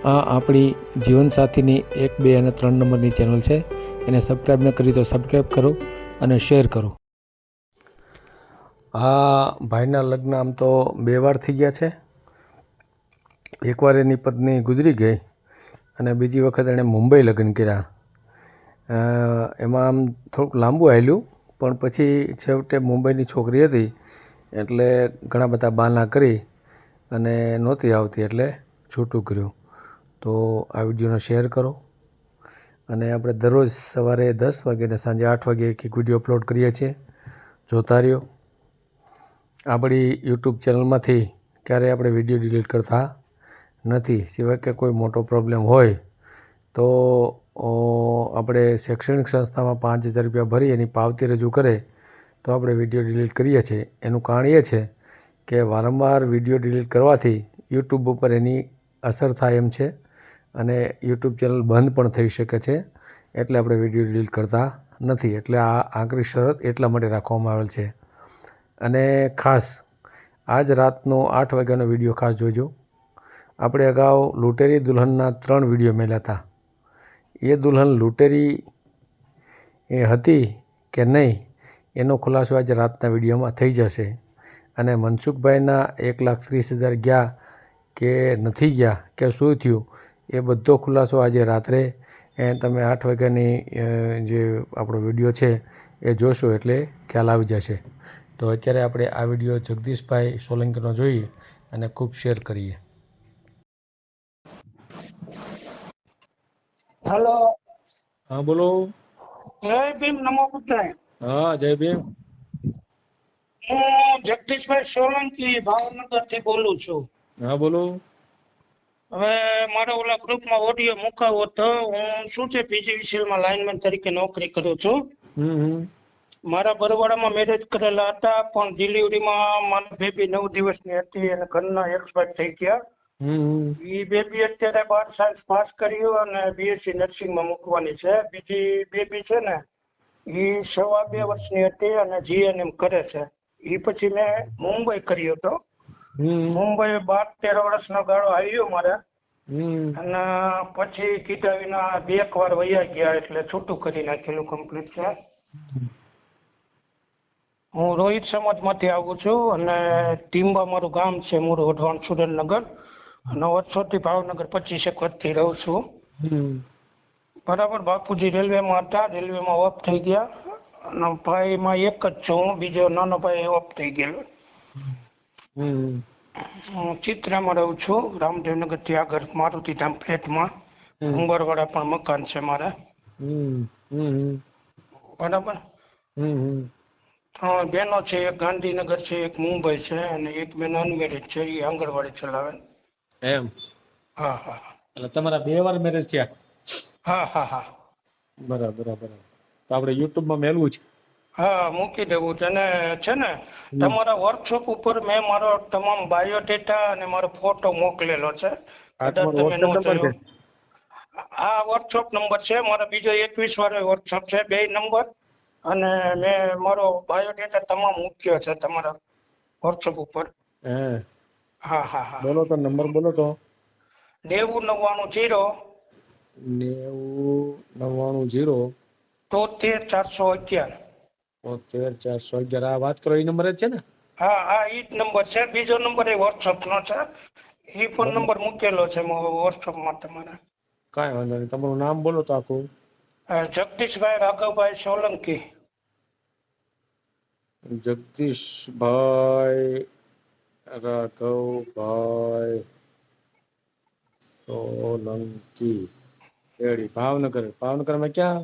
આ આપણી જીવનસાથીની 1, 2 અને 3 નંબરની ચેનલ છે. એને સબસ્ક્રાઈબ ન કરી તો સબસ્ક્રાઈબ કરો અને શેર કરો. આ ભાઈના લગ્ન આમ તો 2 વાર થઈ ગયા છે. એકવાર એની પત્ની ગુજરી ગઈ અને બીજી વખત એણે મુંબઈ લગ્ન કર્યા. એમાં આમ થોડુંક લાંબુ હાલ્યું, પણ પછી છેવટે મુંબઈની છોકરી હતી એટલે ઘણા બધા બહાના કરી અને નહોતી આવતી એટલે છૂટું કર્યું. તો આ વિડીયોને શેર કરો. અને આપણે દરરોજ સવારે 10 વાગે અને સાંજે 8 વાગે એક વિડીયો અપલોડ કરીએ છીએ. જોતા રહ્યો. આપણી યુટ્યુબ ચેનલમાંથી ક્યારેય આપણે વિડીયો ડિલીટ કરતા નથી, સિવાય કે કોઈ મોટો પ્રોબ્લેમ હોય તો આપણે શૈક્ષણિક સંસ્થામાં 5,000 રૂપિયા ભરી એની પાવતી રજૂ કરે તો આપણે વિડીયો ડિલીટ કરીએ છીએ. એનું કારણ એ છે કે વારંવાર વિડીયો ડિલીટ કરવાથી યુટ્યુબ ઉપર એની અસર થાય એમ છે અને યુટ્યુબ ચેનલ બંધ પણ થઈ શકે છે. એટલે આપણે વિડીયો ડિલીટ કરતા નથી. એટલે આ આકરી શરત એટલા માટે રાખવામાં આવેલ છે. અને ખાસ આજ રાતનો 8 વાગ્યાનો વિડીયો ખાસ જોજો. આપણે અગાઉ લૂંટેરી દુલ્હનના 3 વિડીયો મેળ્યા હતા. એ દુલ્હન લૂંટેરી એ હતી કે નહીં એનો ખુલાસો આજે રાતના વિડીયોમાં થઈ જશે. અને મનસુખભાઈના 1,30,000 ગયા કે નથી ગયા કે શું થયું એ બધો ખુલાસો આજે રાત્રે તમે 8 વાગ્યાની જે આપણો વિડીયો છે એ જોશો એટલે ખ્યાલ આવી જશે. તો અત્યારે આપણે આ વિડીયો જગદીશભાઈ સોલંકીનો જોઈએ અને ખૂબ શેર કરીએ. હેલો. હા બોલો. જય ભીમ, નમો બુદ્ધાય. હા જય ભીમ. હું જગદીશભાઈ સોલંકી ભાવનગર થી બોલું છું. હા બોલો. હવે મારા ઓલા ગ્રુપમાં ઓડિયો મુકાવો તો હું શું છે PGVCL માં લાઇનમેન તરીકે નોકરી કરું છું. મારા બરવાડામાં મેરેજ કરેલા હતા, પણ ડિલિવરીમાં મારી બેબી 9 દિવસની હતી અને ઘરના એક્સપાયર થઈ ગયા. એ બેબી અત્યારે 12 સાયન્સ પાસ કર્યું અને BSc નર્સિંગમાં મૂકવાની છે. બીજી બેબી છે ને એ 2.25 વર્ષની હતી અને GNM કરે છે. એ પછી મેં મુંબઈ કર્યો હતો. મુંબઈ 12-13 વર્ષનો ગાળો આવ્યો મારે. અને પછી કીધા વિના 2 વાર વયા ગયા એટલે છૂટું કરી નાખેલું કમ્પ્લીટ છે. હું રોહિત સમાજમાંથી આવું છું અને ટીમ્બા મારું ગામ છે, મૂળ વઢવાણ સુરેન્દ્રનગર, અને વર્ષોથી ભાવનગર 25 વર્ષથી રહું છું. બરાબર. બાપુજી રેલવેમાં હતા, રેલવેમાં ઓફ થઈ ગયા અને ભાઈમાં એક જ છું હું, બીજો નાનો ભાઈ ઓફ થઈ ગયેલો. હું ચિત્રામાં રહું છું, રામદેવનગર થી આગળ મારુતિધામ ફ્લેટમાં. ઉંબરવાડા પણ મકાન છે મારે. બરાબર. 3 બહેનો છે, એક ગાંધીનગર છે, એક મુંબઈ છે અને એક બેન અનમેરિડ છે, એ આંગણવાડી ચલાવે. એમ? હા હા. એટલે તમારા 2 વાર મેરેજ થયા? હા હા હા. બરાબર બરાબર. તો આપણે યુટ્યુબમાં મેલવું છે? હા, મૂકી દેવું છે. અને છે ને તમારા વર્કશોપ ઉપર મેં મારો તમામ બાયોડેટા અને મારો ફોટો મોકલેલો છે, કદાચ તમે ન જોયો. આ વર્કશોપ નંબર છે મારો, બીજો 21 વાળો વર્કશોપ છે, 2 નંબર. અને મેં મારો બાયોડેટા તમામ મૂક્યો છે તમારા વર્કશોપ ઉપર. હા હા હા. બોલો તો નંબર બોલો તો. 90 90 99 0 73 411. 73 411. આ વાત કરો એ નંબર જ છે ને? હા હા, ઈ જ નંબર છે. બીજો નંબર એ વર્કશોપ નો છે, ઈ પણ નંબર મૂકેલો છે વર્કશોપમાં તમારા. કાંઈ વાંધો નહીં. તમારું નામ બોલો તો આખું. જગદીશભાઈ રાઘવભાઈ સોલંકી. જગદીશભાઈ રાઘવભાઈ સોલંકી, રેડી. ભાવનગરમાં ક્યાં?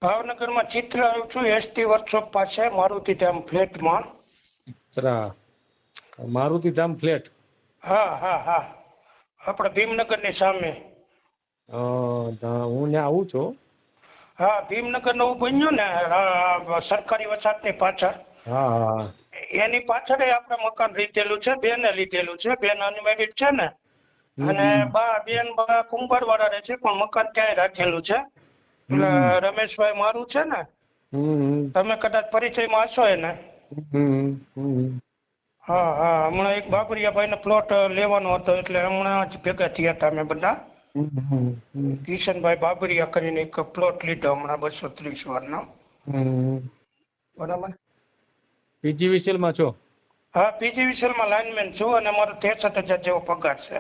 ભાવનગરમાં ચિત્ર આવ્યું છું, ST વર્કશોપ પાસે મારુતિધામ ફ્લેટમાં. મારુતિધામ ફ્લેટ? હા હા હા, આપણે ભીમનગરની સામે. હું ત્યાં આવું છું. હા, ભીમનગર નવું બન્યું ને સરકારી વસાહતની પાછળ. હા હા. એની પાછળ આપણે મકાન લીધેલું છે, બેને લીધેલું છે. બેન અનમેરિડ છે ને, અને બેન કુંભારવાળા રહે છે, પણ મકાન ક્યાંય રાખેલું છે. એટલે રમેશભાઈ મારું છે ને, તમે કદાચ પરિચયમાં હશો એને. હા હા હમણાં એક બાબરિયાભાઈ ને પ્લોટ લેવાનો હતો એટલે હમણાં જ ભેગા થયા હતા અમે બધા. કિશનભાઈ બાબરિયા કરીને એક પ્લોટ લીધો હમણાં 230 વારનો. બરાબર. પીજીવીસીએલ માં છો? હા પીજીવીસીએલ માં લાઇનમેન છું અને મારો 63,000 જેવો પગાર છે.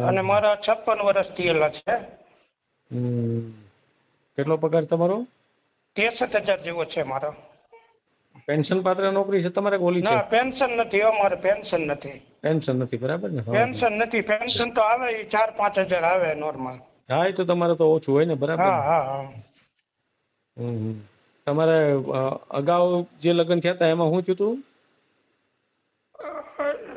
અને મારા 56 વર્ષ થયેલા છે. કેટલો પગાર તમારો? 63,000 જેવો છે મારો. પેન્શન પાત્ર નોકરી છે તમારે કે ઓલી છે? ના પેન્શન નથી, અમારે પેન્શન નથી. પેન્શન નથી, બરાબર ને? પેન્શન નથી. પેન્શન તો આવે 4-5 હજાર આવે નોર્મલ. હા એ તો તમારે તો ઓછું હોય ને, બરાબર હા ને? હા હા. તમારે અગાઉ જે લગ્ન થયા હતા એમાં શું થયું હતું?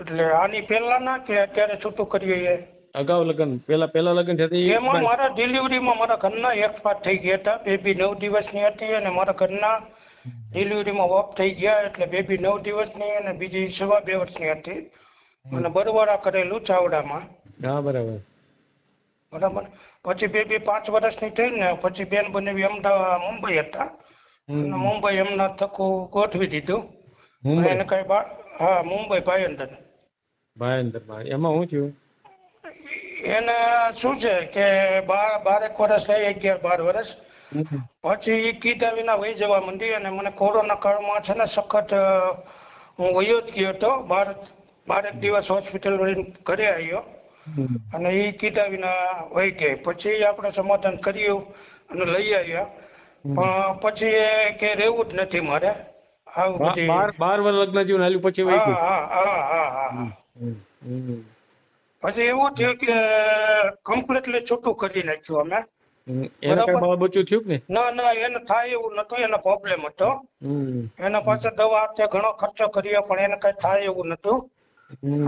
એટલે આની પહેલાના કે અત્યારે છૂટું કર્યું એ? અગાઉ લગ્ન પેલા લગ્ન થયા એમાં મારા ડિલિવરીમાં મારા ઘરના એક્સપાયર થઈ ગયા હતા. બેબી 9 દિવસની હતી અને મારા ઘરના ડિલિવરીમાં ઓફ થઈ ગયા એટલે બેબી 9 દિવસની અને બીજી 2.5 વર્ષની હતી અને બરવાડા કરેલું ચાવડામાં. હા બરાબર. બરાબર. પછી બેબી 5 વર્ષની થઈ ને પછી બેન બનેવી અમદાવાદ મુંબઈ હતા અને મુંબઈ એમના થકું ગોઠવી દીધું. એને કઈ હા મુંબઈ ભાઈંદર. એમાં શું થયું? એને શું છે કે 12 વર્ષ થઈ, 11-12 વર્ષ પછી એ કીધા વિના વહી જવા માંડી અને મને કોરોના કાળમાં છે ને સખત હું વયો જ ગયો હતો. 12 દિવસ હોસ્પિટલ વળીને ઘરે આવ્યો અને એ કીધા વિના વહી ગઈ. પછી આપણે સમાધાન કર્યું અને લઈ આવ્યા પણ પછી એ કે રહેવું જ નથી મારે. આવું બધી 12 વર્ષ લગ્ન જીવન હાલ્યું પછી વહી ગઈ? હા હા હા હા હા. પછી એવું થયું કે કમ્પ્લીટલી છૂટું કરી નાખ્યું અમે. એને કઈ બાળ બચ્ચું થયું ને? ના ના એને થાય એવું નતું. એનો પ્રોબ્લેમ હતો. એના પાસે દવા આપતે ઘણો ખર્ચો કર્યો પણ એને કઈ થાય એવું નતું.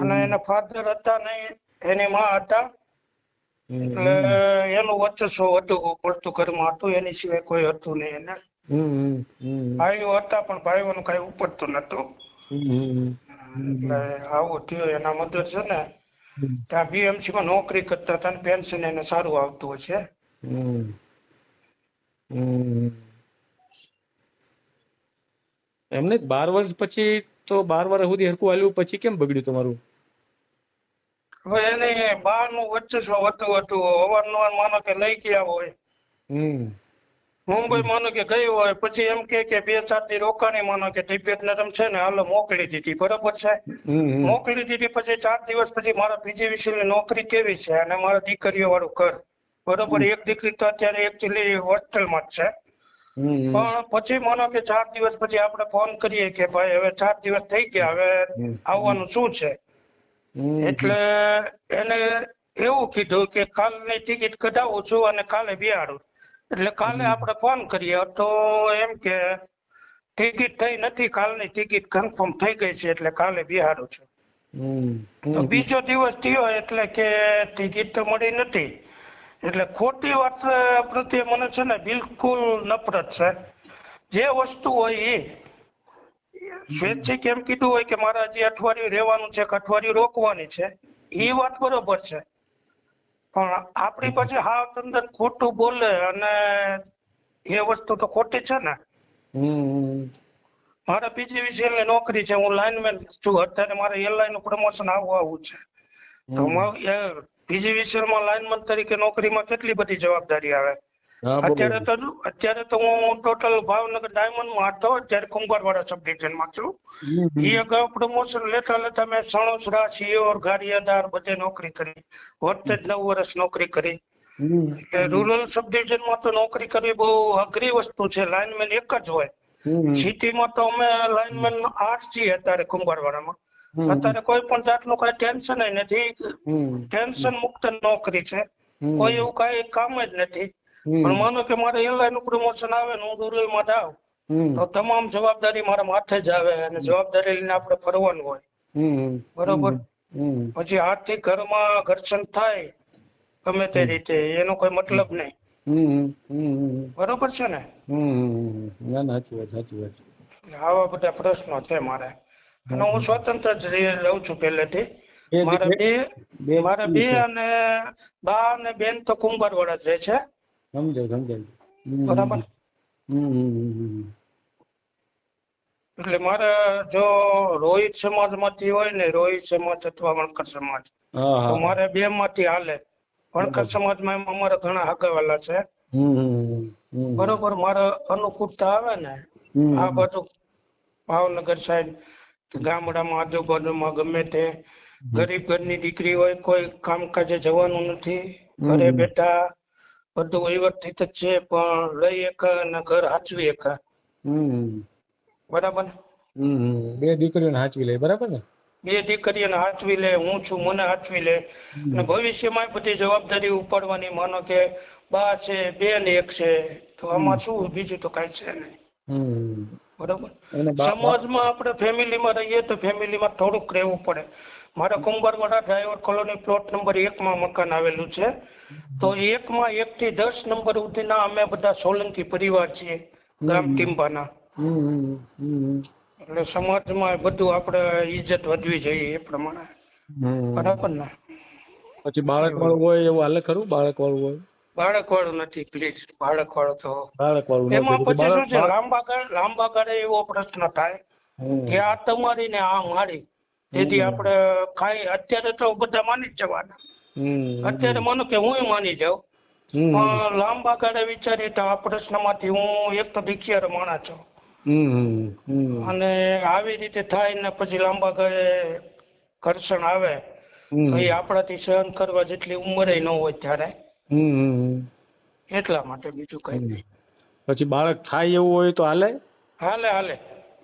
અને એના ફાધર હતા નહીં, એની માં હતા એટલે એનું વર્ચસ્વ હતું પડતું ઘરમાં હતું. એની સિવાય કોઈ હતું નહીં એને. ભાઈઓ હતા પણ ભાઈઓનું કઈ ઉપડતું નતું. એટલે આવું થયું. એના મધર છે ને ત્યાં બીએમસી માં નોકરી કરતા હતા ને પેન્શન એને સારું આવતું હશે. એમને 12 વર્ષ પછી તો 12 વર્ષ સુધી હરખું હાલ્યું પછી કેમ બગડ્યું તમારું? હવે એને બહારનું વર્ચસ્વ વધતું હતું. અવારનવાર માનો કે લઈ ગયા હોય, મુંબઈ માનો કે ગઈ હોય, પછી એમ કે 2-4 દી રોકાણી માનો કે તબિયત નરમ છે ને હાલો મોકલી દીધી. બરોબર છે. મોકલી દીધી પછી 4 દિવસ પછી મારા પીજીવીસીએલ ની નોકરી કેવી છે અને મારા દીકરીઓ વાળું ઘર. બરોબર. એક દીકરી તો અત્યારે એકચ્યુઅલી હોસ્ટેલમાં જ છે. પણ પછી માનો કે 4 દિવસ પછી આપણે ફોન કરીએ કે ભાઈ હવે 4 દિવસ થઈ ગયા, હવે આવવાનું શું છે? એટલે એને એવું કીધું કે કાલની ટિકિટ કઢાવું છું અને કાલે બિહાડું. એટલે કાલે આપણે ફોન કરીએ તો એમ કે ટિકિટ થઈ નથી, કાલની ટિકિટ કન્ફર્મ થઈ ગઈ છે એટલે કાલે બિહાડું છું. તો બીજો દિવસ થયો એટલે કે ટિકિટ તો મળી નથી. એટલે ખોટી વાત પ્રત્યે મને છે ને બિલકુલ નફરત છે. જે વસ્તુ હોય એ સ્વૈચ્છિક એમ કીધું હોય કે મારે હજી અઠવાડિયું રહેવાનું છે કે અઠવાડિયું રોકવાની છે, એ વાત બરોબર છે. પણ આપણી પાસે હાવ તંદર ખોટું બોલે અને એ વસ્તુ તો ખોટી છે ને. મારે પીજીવીસીએલ ની નોકરી છે, હું લાઇનમેન છું. અત્યારે મારે એરલાઇન નું પ્રમોશન આવું છે. તો પીજીવીસીએલ માં લાઇનમેન તરીકે નોકરીમાં કેટલી બધી જવાબદારી આવે. અત્યારે તો હું ટોટલ ભાવનગર ડાયમંડ માં હતો, અત્યારે કુંભારવાડા સબ ડિવિઝન માં છું. એ અગાઉ પ્રમોશન લેતા મેં સણોસરા, સિયોર, ગારિયાદાર બધે નોકરી કરી. વચ્ચે જ 9 વર્ષ નોકરી કરી. એટલે રૂરલ સબ ડિવિઝન માં તો નોકરી કરવી બહુ અઘરી વસ્તુ છે. લાઇનમેન એક જ હોય. સિટીમાં તો અમે લાઇનમેન 8 છીએ અત્યારે કુંભારવાડામાં. અત્યારે કોઈ પણ જાતનું કઈ ટેન્શન નથી. ટેન્શન મુક્ત નોકરી છે. કોઈ એવું કઈ કામ જ નથી. પણ માનો કે મારે એરલાઇન નું પ્રમોશન આવે ને હું રૂરલ માં જાઉં તો તમામ જવાબદારી મારા માથે જ આવે અને જવાબદારી લઈને આપણે ફરવાનું હોય. બરોબર. પછી આર્થિક ઘરમાં ઘર્ષણ થાય ગમે તે રીતે એનો કોઈ મતલબ નહીં. બરોબર છે ને? સાચી વાત. આવા બધા પ્રશ્નો છે મારે. અને હું સ્વતંત્ર જ રહું છું પહેલેથી. મારા બે અને બા અને બેન તો કુંભારવાડા જ રહે છે. સમજાય. બરાબર. એટલે મારે જો રોહિત સમાજમાંથી હોય ને, રોહિત સમાજ અથવા વણકર સમાજ, હા તો હા મારે બે માંથી હાલે. વણકર સમાજમાં એમાં અમારે ઘણા હગાવાલા છે. બરોબર, મારે અનુકૂળતા આવે ને આ બાજુ ભાવનગર સાઈડ, ગામડામાં આજુબાજુમાં ગમે તે ગરીબ ઘરની દીકરી હોય, કોઈ કામકાજે જવાનું નથી, ઘરે બેઠા બધું વ્યવસ્થિત જ છે, પણ લઈ એક અને ઘર હાચવી એક. બરાબર. બે દીકરીઓને હાચવી લે, બરાબર ને? બે દીકરીઓને હાચવી લે, હું છું મને હાચવી લે, અને ભવિષ્યમાં બધી જવાબદારી ઉપાડવાની. માનો કે બા છે, બેન એક છે, તો આમાં શું બીજું તો કઈ છે નહીં. બરાબર. સમાજમાં આપણે ફેમિલીમાં રહીએ તો ફેમિલીમાં થોડુંક રહેવું પડે. મારે Kumbharwada driver colony plot number 1 માં મકાન આવેલું છે. તો 1 માં 1 થી 10 નંબર સુધીના અમે બધા સોલંકી પરિવાર છીએ, ગામ ટીમ્બાના. એટલે સમાજમાં બધું આપણે ઈજ્જત વધવી જોઈએ એ પ્રમાણે. બરાબર ને? પછી બાળક વાળું હોય એવું હાલે ખરું? બાળક વાળું હોય? બાળક વાળું નથી, પ્લીઝ. બાળક વાળું તો બાળક વાળું એમાં નથી. પછી શું છે, લાંબા ગાળે એવો પ્રશ્ન થાય કે આ તમારી ને આ મારી. તેથી આપણે અત્યારે તો બધા માની જ જવાના. અત્યારે માનો કે હું માની જાઉં, પણ લાંબા ગાળે વિચારીએ તો આ પ્રશ્નમાંથી હું એક તો દીક્ષિયારો માણસ છું, અને આવી રીતે થાય ને પછી લાંબા ગાળે ઘર્ષણ આવે તો એ આપણાથી સહન કરવા જેટલી ઉંમરે ન હોય ત્યારે. એટલા માટે, બીજું કઈ નહીં. પછી બાળક થાય એવું હોય તો હાલે? હાલે હાલે.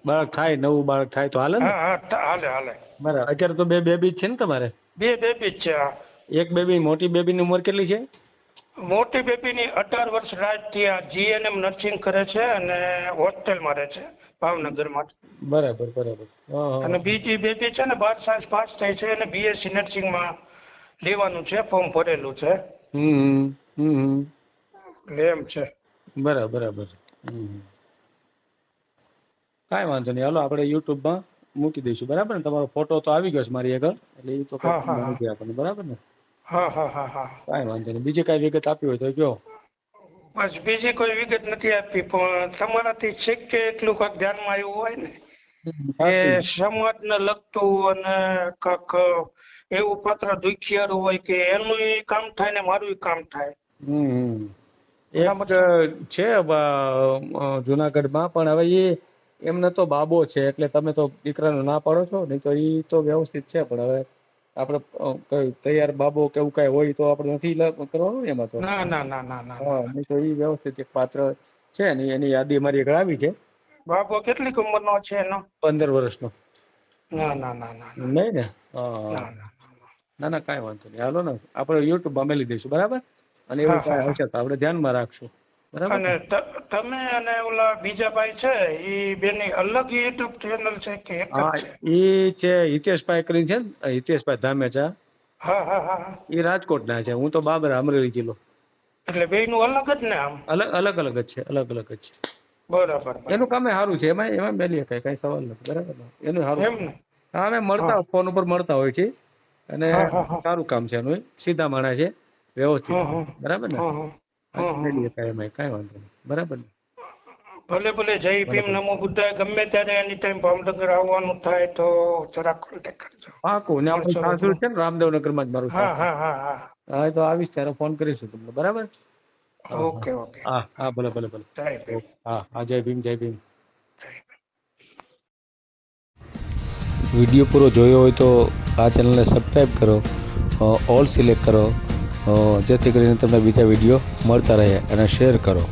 બાળક થાય, નવું બાળક થાય તો હાલે ને? હા હાલે હાલે. બરાબર. અત્યારે તો બે બેબી છે ને તમારે? બે બેબી જ છે. એક બેબી, મોટી બેબી ની ઉંમર કેટલી છે? મોટી બેબીની 18 વર્ષ રાત થી આ GNM નર્સિંગ કરે છે અને હોસ્ટેલમાં રહે છે ભાવનગરમાં. બરાબર બરાબર. અને બીજી બેબી છે ને 12 સાયન્સ પાસ થઈ છે અને BSc નર્સિંગમાં લેવાનું છે, ફોર્મ ભરેલું છે. એમ છે. બરાબર બરાબર. કાંઈ વાંધો નહીં, હાલો આપણે YouTube માં મૂકી દઈશું, બરાબર ને? તમારો ફોટો તો આવી ગયો છે મારી આગળ, એટલે એ તો આપણને, બરાબર ને? હા. કાંઈ વાંધો નહીં. બીજી કાંઈ વિગત આપી હોય તો કયો. બસ બીજી કોઈ વિગત નથી આપી, પણ તમારાથી શીખે એટલું કાંઈક ધ્યાનમાં આવ્યું હોય ને કે સમાજને લગતું અને કાંક એવું પાત્ર દુખિયારું હોય કે એનું કામ થાય ને મારું કામ થાય. એક છે જુનાગઢમાં, પણ હવે એમને તો બાબો છે, એટલે તમે તો દીકરાનો ના પાડો છો, નહીં તો એ તો વ્યવસ્થિત છે. પણ હવે આપણે કઈ તૈયાર બાબો કે એવું કઈ હોય તો આપણે નથી કરવાનું એમાં તો. ના. નહીં તો એ વ્યવસ્થિત એક પાત્ર છે ને, એની યાદી મારી આગળ આવી છે. બાબો કેટલી ઉંમરનો છે એનો? 15 વર્ષનો. ના. નહીં ને? ના કાંઈ વાંધો નહીં. હાલો ને, આપણે YouTube માં મેલી દઈશું, બરાબર? અને એવું કાંઈ હશે તો આપણે ધ્યાનમાં રાખશું, બરાબર? અને તમે અને ઓલા બીજા ભાઈ છે એ બેની અલગ YouTube ચેનલ છે કે એક જ છે? એ છે હિતેશભાઈ કરીને છે ને, હિતેશભાઈ ધામેચા. હા. એ રાજકોટ ના છે, હું તો બાબરા, અમરેલી જિલ્લો. એટલે બેયનું અલગ જ ને? આમ અલગ જ છે, અલગ જ છે. બરાબર. એનું કામ સારું છે, એમાં મેલી કઈ સવાલ નથી, બરાબર ને? એનું સારું એમ ને? હા, અમે મળતા ફોન ઉપર મળતા હોય છે, અને સારું કામ છે એનું. સીધા માણસ છે, વ્યવસ્થિત, બરાબર ને? મેલી એમાં કાંઈ વાંધો નહીં, બરાબર ને? ભલે. જય ભીમ, નમો બુદ્ધાય. ગમે ત્યારે એની ટાઈમ ભાવનગર આવવાનું થાય તો જરા કોન્ટેક્ટ કરજો. પાકું. ને આપણું સાસુ છે ને રામદેવનગર માં જ મારું. હા, તો આવીશ ત્યારે ફોન કરીશું તમને, બરાબર? ઓકે. હા, ભલે. જય ભીમ. હા, જય ભીમ. વિડીયો પૂરો જોયો હોય તો આ ચેનલને સબસ્ક્રાઈબ કરો, ઓલ સિલેક્ટ કરો, જેથી કરીને તમને બીજા વિડીયો મળતા રહે, અને શેર કરો.